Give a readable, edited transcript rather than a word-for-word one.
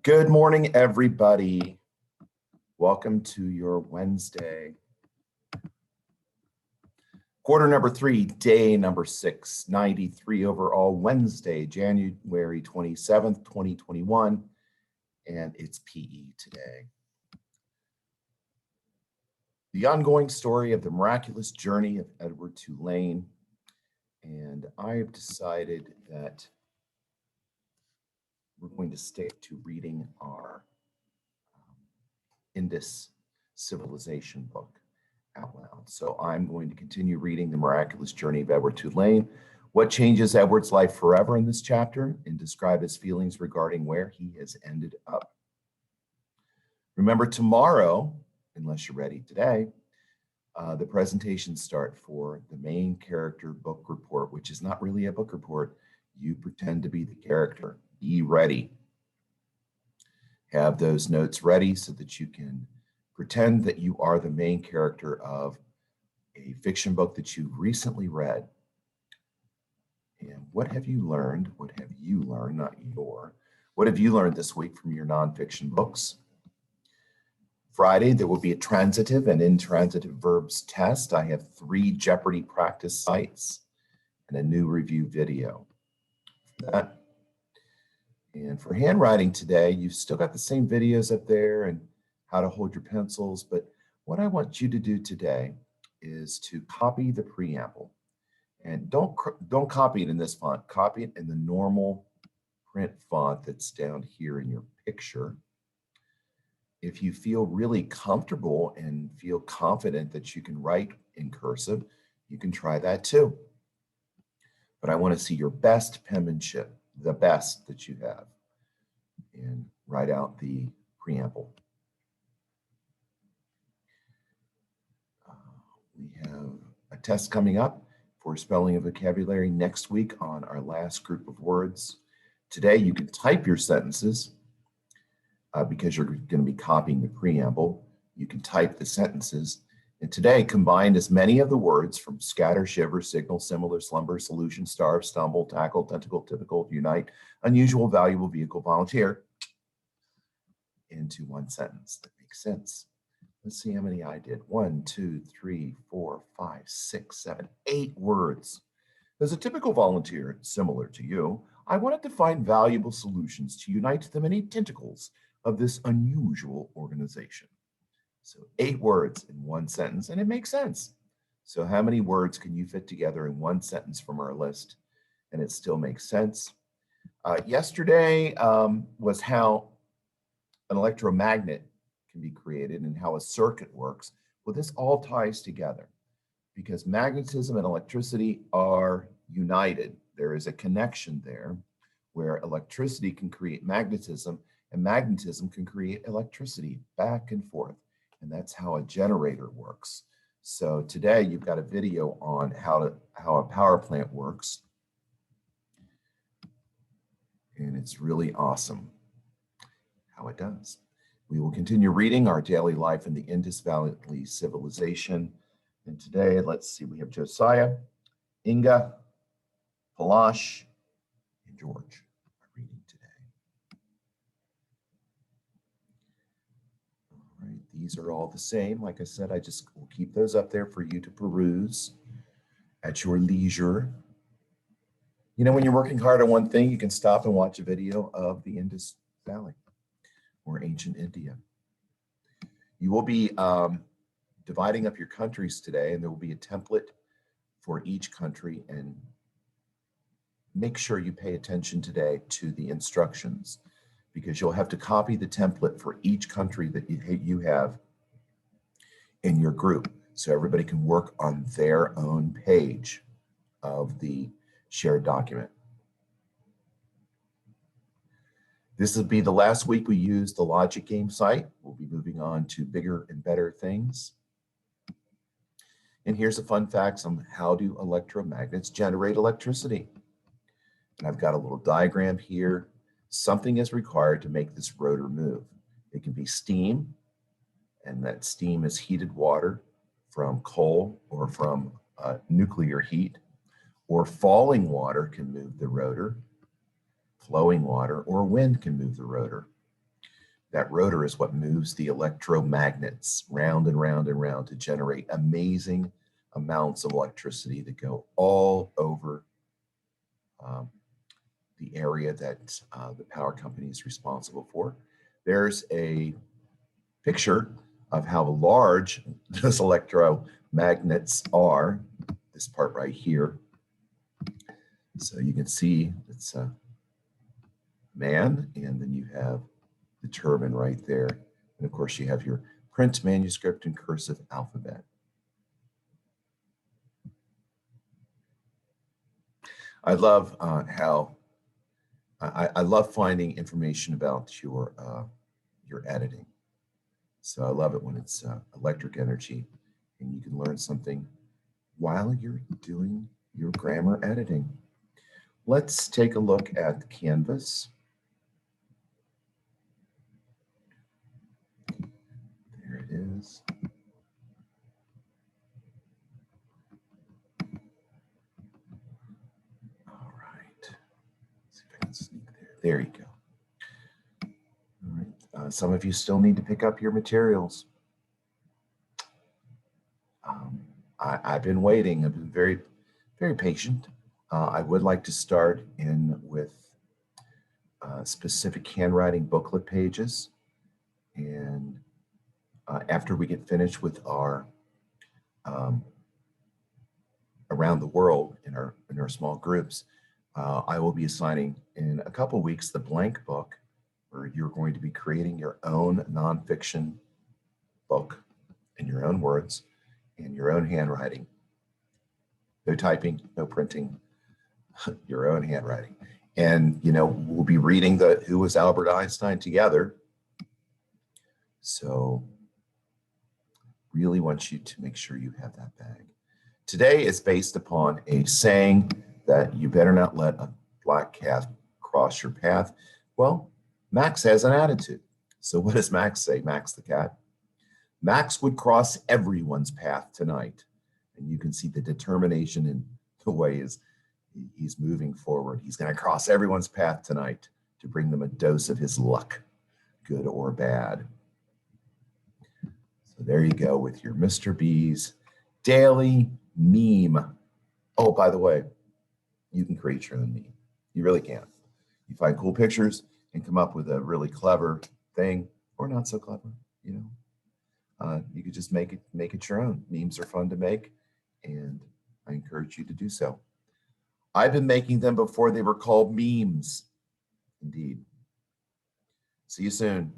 Good morning, everybody. Welcome to your Wednesday. Quarter number 3, day number 6, 93 overall, Wednesday, January 27th, 2021, and it's PE today. The ongoing story of the miraculous journey of Edward Tulane, and I have decided that we're going to stick to reading our Indus Civilization book out loud. So I'm going to continue reading The Miraculous Journey of Edward Tulane, what changes Edward's life forever in this chapter, and describe his feelings regarding where he has ended up. Remember, tomorrow, unless you're ready today, the presentations start for the main character book report, which is not really a book report. You pretend to be the character. Be ready. Have those notes ready so that you can pretend that you are the main character of a fiction book that you've recently read. And what have you learned? What have you learned, not your? What have you learned this week from your nonfiction books? Friday, there will be a transitive and intransitive verbs test. I have 3 Jeopardy practice sites and a new review video for that. And for handwriting today, you've still got the same videos up there and how to hold your pencils. But what I want you to do today is to copy the preamble. And don't copy it in this font. Copy it in the normal print font that's down here in your picture. If you feel really comfortable and feel confident that you can write in cursive, you can try that too. But I want to see your best penmanship, the best that you have, and write out the preamble. We have a test coming up for spelling and vocabulary next week on our last group of words. Today you can type your sentences because you're going to be copying the preamble. You can type the sentences. And today, combine as many of the words from scatter, shiver, signal, similar, slumber, solution, starve, stumble, tackle, tentacle, typical, unite, unusual, valuable, vehicle, volunteer into one sentence that makes sense. Let's see how many I did. 1, 2, 3, 4, 5, 6, 7, 8 words. As a typical volunteer, similar to you, I wanted to find valuable solutions to unite the many tentacles of this unusual organization. So 8 words in one sentence, and it makes sense. So how many words can you fit together in one sentence from our list, and it still makes sense? Yesterday was how an electromagnet can be created and how a circuit works. Well, this all ties together because magnetism and electricity are united. There is a connection there where electricity can create magnetism and magnetism can create electricity back and forth. And that's how a generator works. So today you've got a video on how a power plant works. And it's really awesome how it does. We will continue reading our daily life in the Indus Valley Civilization. And today, let's see, we have Josiah, Inga, Palash, and George are reading today. All right, these are all the same. Like I said, I just will keep those up there for you to peruse at your leisure. You know, when you're working hard on one thing, you can stop and watch a video of the Indus Valley or ancient India. You will be dividing up your countries today, and there will be a template for each country, and make sure you pay attention today to the instructions because you'll have to copy the template for each country that you have in your group so everybody can work on their own page of the shared document. This will be the last week we use the Logic Game site. We'll be moving on to bigger and better things. And here's a fun fact on how do electromagnets generate electricity. And I've got a little diagram here. Something is required to make this rotor move. It can be steam, and that steam is heated water from coal or from nuclear heat, or falling water can move the rotor. Flowing water or wind can move the rotor. That rotor is what moves the electromagnets round and round and round to generate amazing amounts of electricity that go all over the area that the power company is responsible for. There's a picture of how large those electromagnets are, this part right here. So you can see it's a man, and then you have the turbine right there. And of course, you have your print manuscript and cursive alphabet. I love how I love finding information about your editing. So I love it when it's electric energy and you can learn something while you're doing your grammar editing. Let's take a look at the canvas. There it is. All right. See if I can sneak there. There you go. All right. Some of you still need to pick up your materials. I've been waiting. I've been very, very patient. I would like to start in with specific handwriting booklet pages. And after we get finished with our around the world in our small groups, I will be assigning in a couple weeks the blank book, where you're going to be creating your own nonfiction book in your own words, in your own handwriting. No typing, no printing, your own handwriting. And, you know, we'll be reading the Who Was Albert Einstein together. So really want you to make sure you have that bag. Today is based upon a saying that you better not let a black cat cross your path. Well, Max has an attitude. So what does Max say, Max the cat? Max would cross everyone's path tonight. And you can see the determination in the way he's moving forward. He's going to cross everyone's path tonight to bring them a dose of his luck, good or bad. So there you go with your Mr. B's daily meme. Oh, by the way, you can create your own meme. You really can. You find cool pictures and come up with a really clever thing, or not so clever, you know. You could just make it your own. Memes are fun to make, and I encourage you to do so. I've been making them before they were called memes. Indeed. See you soon.